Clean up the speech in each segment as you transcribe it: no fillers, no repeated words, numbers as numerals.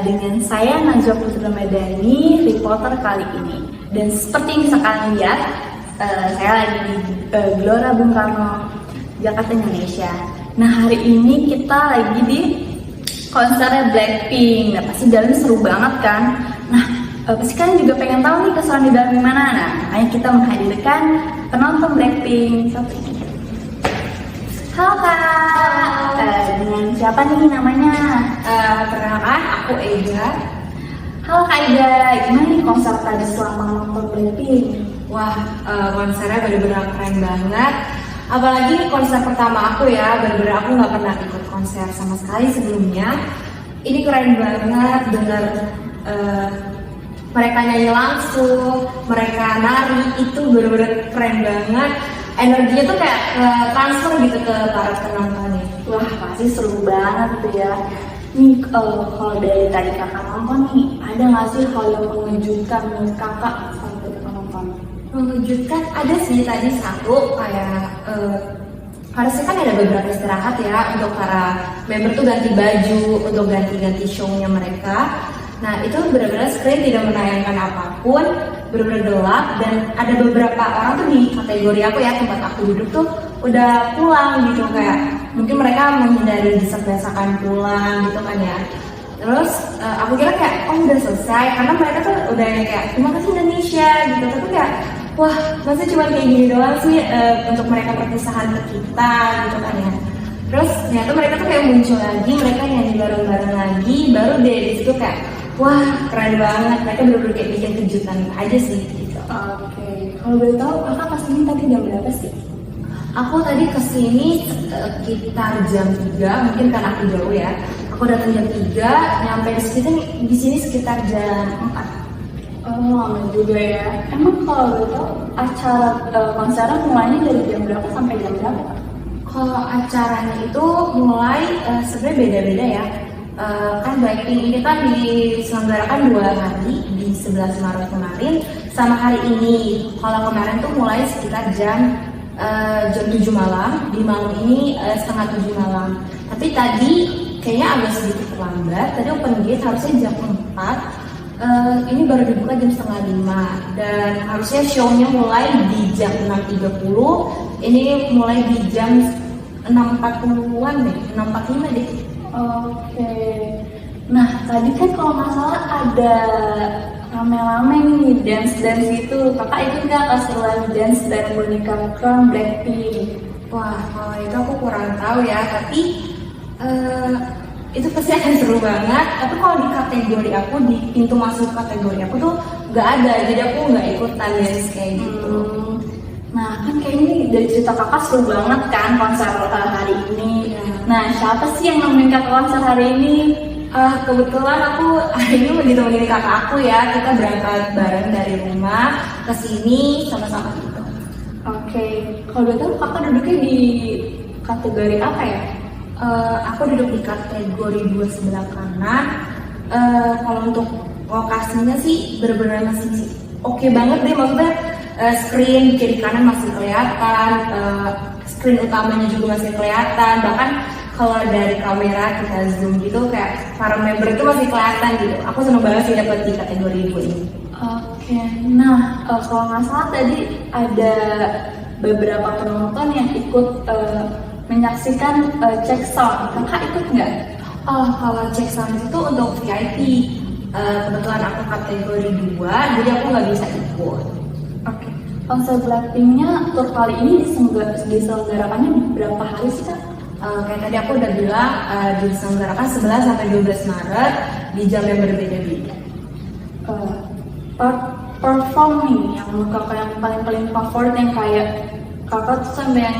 dengan saya Najwa Putri Ramadhani, reporter kali ini. Dan seperti yang bisa kalian lihat, saya lagi di Gelora Bung Karno, Jakarta, Indonesia. Nah, hari ini kita lagi di konsernya Blackpink. Nah, pasti dalamnya seru banget kan? Nah, pasti kalian juga pengen tahu nih keseruan di dalam gimana. Nah, makanya kita menghadirkan penonton Blackpink. Halo Kak, dengan siapa nih namanya? Perkenalkan, aku Ega. Halo Kak Ega, gimana nih konser tadi selama nonton Blackpink? Wah, konsernya bener-bener keren banget. Apalagi konser pertama aku ya, bener-bener aku nggak pernah ikut konser sama sekali sebelumnya. Ini keren banget, denger mereka nyanyi langsung, mereka nari, itu bener-bener keren banget. Energinya tuh kayak transfer gitu ke para penontonnya. Wah, pasti seru banget tuh ya. Nih, kalau dari tadi kakak nonton nih, ada nggak sih hal yang mengejutkan menurut kakak sampai kakak nonton? Mengejutkan ada sih tadi satu, kayak harusnya kan ada beberapa istirahat ya untuk para member tuh ganti baju, untuk ganti-ganti show-nya mereka. Nah, itu benar-benar screen tidak menayangkan apapun, benar-benar gelap, dan ada beberapa orang tuh di kategori aku ya, tempat aku duduk tuh udah pulang gitu, kayak mungkin mereka menghindari desak-desakan pulang gitu kan ya. Terus aku kira kayak udah selesai, karena mereka tuh udah kayak terima kasih Indonesia gitu, tapi kayak wah masa cuma kayak gini doang sih untuk mereka perpisahan ke kita gitu kan ya. Terus ternyata mereka tuh kayak muncul lagi, mereka nyanyi bareng-bareng lagi, baru deh di situ kayak wah keren banget, mereka bener-bener kayak bikin kejutan aja sih gitu. Oke, kalau boleh tahu kakak kesini tadi jam berapa sih? Aku tadi kesini sekitar jam 3, mungkin karena aku jauh ya. Aku datang jam 3, nyampe di sini sekitar jam 4. Oh, lama juga ya. Emang kalau boleh tahu acara konsernya mulainya dari jam berapa sampai jam berapa? Kalau acaranya itu mulai sebenarnya beda-beda ya. Kan Blackpink ini kan diselenggarakan 2 hari di 11 Maret kemarin sama hari ini. Kalau kemarin tuh mulai sekitar jam 7 malam, di malam ini setengah 7 malam. Tapi tadi kayaknya agak sedikit terlambat. Tadi open gate harusnya jam 4. Ini baru dibuka jam setengah 5 dan harusnya show-nya mulai di jam 6.30. Ini mulai di jam 6.40-an deh, 6.45 deh. Oke. Nah, tadi kan kalau nggak salah ada rame-rame nih dance itu. Kakak ikut nggak keseruan dance dan boneka Crown Blackpink? Wah, kalau itu aku kurang tahu ya, tapi itu pasti akan seru banget. Tapi kalau di kategori aku, di pintu masuk kategori aku tuh nggak ada, jadi aku nggak ikutan dance kayak gitu. Nah, kan kayaknya dari cerita kakak seru banget kan konser hari ini. Ya. Nah, siapa sih yang nemenin kakak konser hari ini? Kebetulan aku hari ini mau ditemenin kakak aku ya. Kita berangkat bareng dari rumah ke sini sama-sama gitu. Oke, kalau betul kakak duduknya di kategori apa ya? Aku duduk di kategori 2 sebelah kanan. Kalau untuk lokasinya sih benar-benar masih oke banget deh, maksudnya screen kiri kanan masih kelihatan, screen utamanya juga masih kelihatan, bahkan kalau dari kamera kita zoom gitu kayak para member itu masih kelihatan gitu. Aku seneng banget sih dapet di kategori 2 ini. Oke, nah kalau nggak salah tadi ada beberapa penonton yang ikut menyaksikan check sound. Kakak ikut nggak? Kalau check sound itu untuk VIP. Kebetulan aku kategori 2, jadi aku nggak bisa ikut. Oke, konser Blackpink-nya tur kali ini diselenggarakannya berapa hari sih Kak? Kayak tadi aku udah bilang diselenggarakan 11 sampai 12 Maret di jam yang berbeda-beda. Perform nih yang kakak yang paling favorit yang kayak kakak tuh sampai yang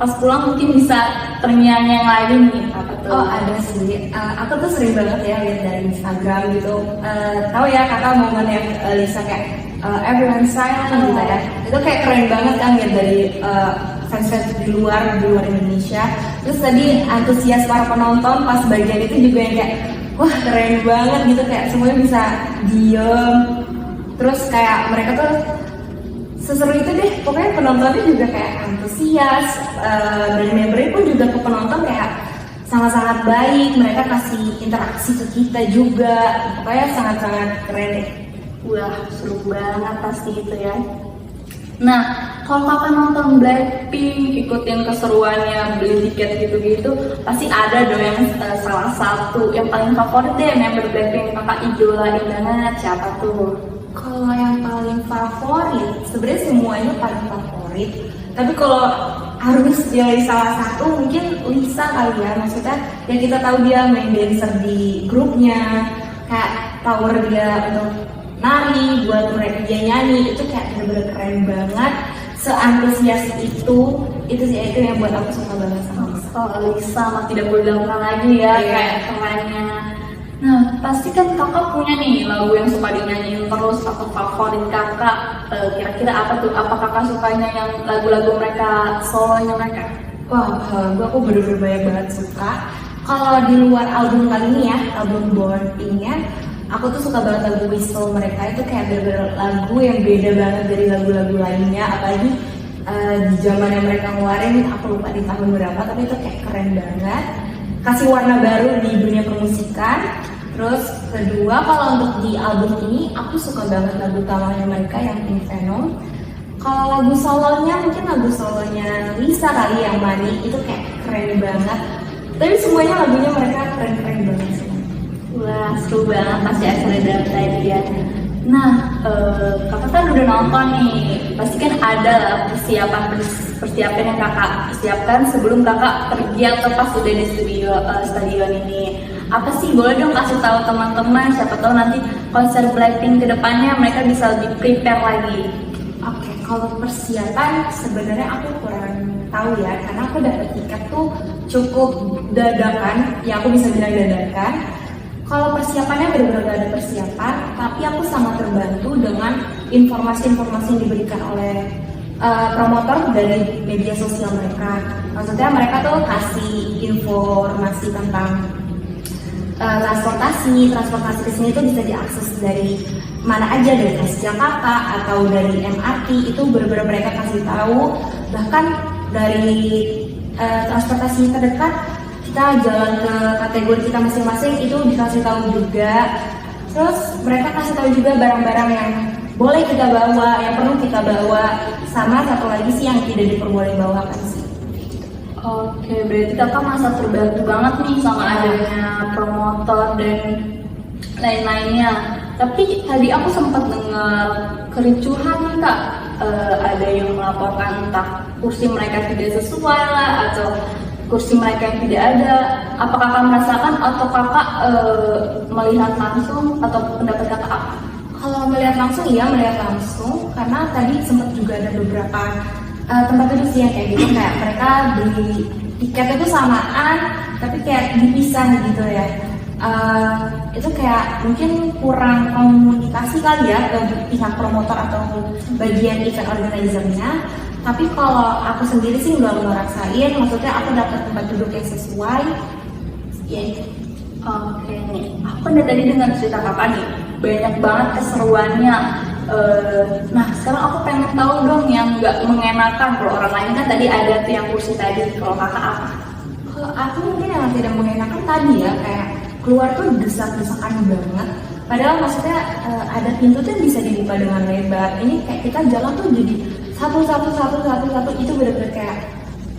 pas pulang mungkin bisa ternyanyi yang lain nih apa tuh? Oh ada sih, aku tuh sering banget ya lihat dari Instagram gitu. Tahu ya kakak momen yang Lisa kayak everyone silent gitu ya. Itu kayak keren banget kan lihat dari fans-fans di luar Indonesia. Terus tadi antusias para penonton pas bagian itu juga yang kayak wah keren banget gitu, kayak semuanya bisa diem. Terus kayak mereka tuh seseru itu deh, pokoknya penontonnya juga kayak antusias. Dari membernya pun juga ke penonton kayak sangat-sangat baik, mereka kasih interaksi ke kita juga, pokoknya sangat-sangat keren deh. Wah, seru banget pasti itu ya. Nah, kalau kakak nonton Blackpink, ikutin keseruannya, beli tiket gitu-gitu, pasti ada dong yang salah satu yang paling favorit deh member Blackpink kakak idolain banget, siapa tuh? Kalau yang paling favorit, sebenarnya semuanya paling favorit. Tapi kalau harus pilih salah satu, mungkin Lisa kali ya. Maksudnya ya kita tahu dia main dancer di grupnya, kayak power dia untuk nari, buat mereka dia nyanyi, itu kayak bener-bener keren banget. Seantusias itu sih itu yang buat aku suka banget sama Lisa. Oh, Lisa mah tidak boleh dilakukan lagi ya, kayak kerennya. Nah, pasti kan kakak punya nih lagu yang suka dinyanyiin terus atau favorit kakak. Kira-kira apa tuh? Apa kakak sukanya yang lagu-lagu mereka, solonya mereka? Wah, aku bener-bener banyak banget suka. Kalau di luar album kali ini ya, album Born Pink-nya, aku tuh suka banget lagu Whistle mereka. Itu kayak bener-bener lagu yang beda banget dari lagu-lagu lainnya. Apalagi di zaman yang mereka ngeluarin, aku lupa di tahun berapa, tapi itu kayak keren banget. Kasih warna baru di dunia permusikan. Terus kedua, kalau untuk di album ini aku suka banget lagu utamanya mereka yang Pink Venom. Kalau lagu solonya, mungkin lagu solonya Lisa kali yang Money, itu kayak keren banget. Tapi semuanya lagunya mereka keren-keren banget sih. Wah, seru banget pasti acara tadi ya. Nah, kakak kan udah nonton nih, pasti kan ada lah persiapan yang kakak siapkan sebelum kakak pergi atau pas udah di stadion ini. Apa sih, boleh dong kasih tahu teman-teman, siapa tahu nanti konser Blackpink kedepannya mereka bisa lebih prepare lagi. Oke, kalau persiapan sebenarnya aku kurang tahu ya, karena aku dapet tiket tuh cukup dadakan, ya aku bisa bilang dadakan. Kalau persiapannya benar-benar gak ada persiapan, tapi aku sangat terbantu dengan informasi-informasi yang diberikan oleh promotor dari media sosial mereka. Maksudnya mereka tuh kasih informasi tentang transportasi ke sini tuh bisa diakses dari mana aja, dari Transjakarta atau dari MRT, itu benar-benar mereka kasih tahu. Bahkan dari transportasi terdekat, kita jalan ke kategori kita masing-masing itu dikasih tahu juga. Terus mereka kasih tahu juga barang-barang yang boleh kita bawa, yang perlu kita bawa, sama satu lagi sih yang tidak diperbolehkan sih. Oke, berarti kakak masa terbantu banget nih sama adanya promotor dan lain-lainnya. Tapi tadi aku sempat dengar kericuhan nih kak, ada yang melaporkan entah kursi mereka tidak sesuai lah atau kursi mereka yang tidak ada. Apa kakak merasakan atau kakak melihat langsung atau pendapat kakak apa? Kalau melihat langsung, iya melihat langsung, karena tadi sempat juga ada beberapa tempat duduk sih yang kayak gitu, kayak mereka beli tiketnya tuh samaan tapi kayak dipisah gitu ya. Itu kayak mungkin kurang komunikasi kali ya ke pihak promotor atau bagian event organizer-nya. Tapi kalau aku sendiri sih nggak ngerasain, maksudnya aku dapat tempat duduk yang sesuai ya itu. Oke nih, aku dari tadi dengar cerita kakak nih, banyak banget keseruannya. Nah, sekarang aku pengen tahu dong yang nggak mengenakan. Kalau orang lain kan tadi ada tuh yang kursi tadi, kalau kakak apa? Kalau aku mungkin yang tidak mengenakan tadi ya, kayak keluar tuh desak-desakan banget. Padahal maksudnya ada pintu tuh bisa dibuka dengan lebar. Ini kayak kita jalan tuh jadi satu, itu bener-bener kayak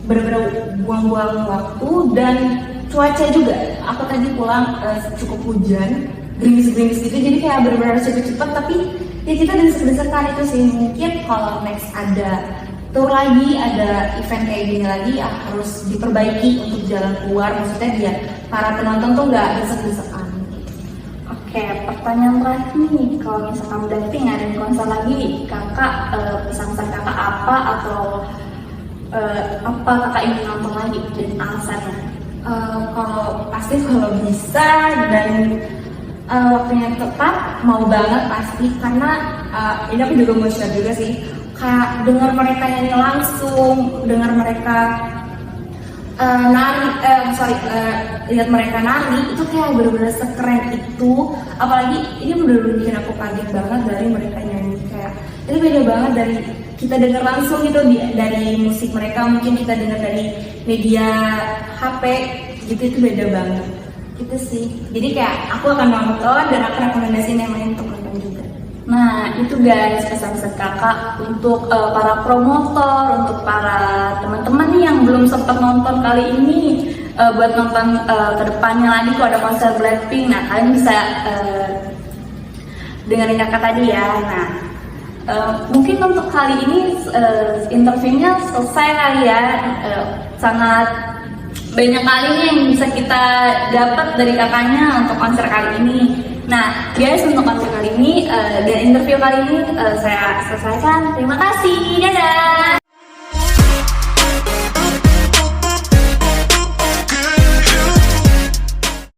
bener-bener buang-buang waktu. Dan cuaca juga, aku tadi pulang cukup hujan, gerimis-gerimis gitu, jadi kayak bener-bener harus cepet-cepet. Tapi ya kita desek-desekan itu sih. Mungkin kalau next ada tour lagi, ada event kayak gini lagi, ya harus diperbaiki untuk jalan keluar. Maksudnya biar para penonton tuh nggak desek-desekan. Oke, pertanyaan terakhir nih, kalau misalkan Blackpink ngadain konser lagi, kakak pesan-pesan kakak apa atau apa kakak ingin nonton lagi dan alasannya? Kalau bisa dan waktunya tepat, mau banget pasti, karena ini aku juga mau share juga sih, kayak dengar mereka nyanyi langsung, dengar mereka lihat mereka nari, itu kayak bener-bener sekeren itu. Apalagi ini bener-bener bikin aku kaget banget dari mereka nyanyi, kayak itu beda banget dari kita dengar langsung gitu dari musik mereka. Mungkin kita dengar dari media HP, gitu itu beda banget gitu sih. Jadi kayak aku akan nonton dan aku rekomendasiin yang lain untuk nonton juga. Nah itu guys pesan-pesan kakak untuk para promotor, untuk para teman-teman nih yang belum sempat nonton kali ini, buat nonton kedepannya lagi kalau ada konser Blackpink. Nah kalian bisa dengerin kakak tadi ya. Nah mungkin untuk kali ini interviewnya selesai kali ya. Sangat banyak kali nih yang bisa kita dapat dari kakaknya untuk konser kali ini. Nah guys, untuk konser kali ini dan interview kali ini saya selesaikan. Terima kasih, dadah.